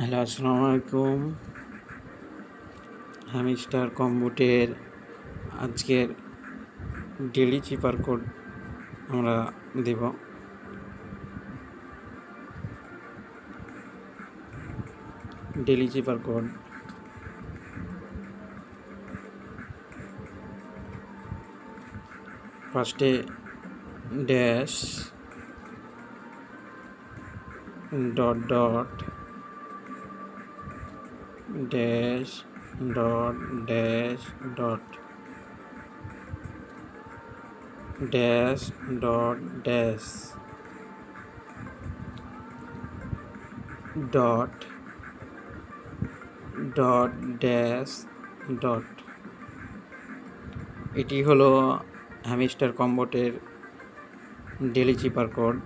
Hello, আসসালামু আলাইকুম। Hamster কম্বোটের আজকের ডেলি চিপার কোড আমরা দেব। ডেলি চিপার কোড ফার্স্টে dash dot dot dash dot dash dot dash dot dash dot dot dash dot. এটি হলো হ্যামস্টার কম্বোটের ডেলি চিপার code.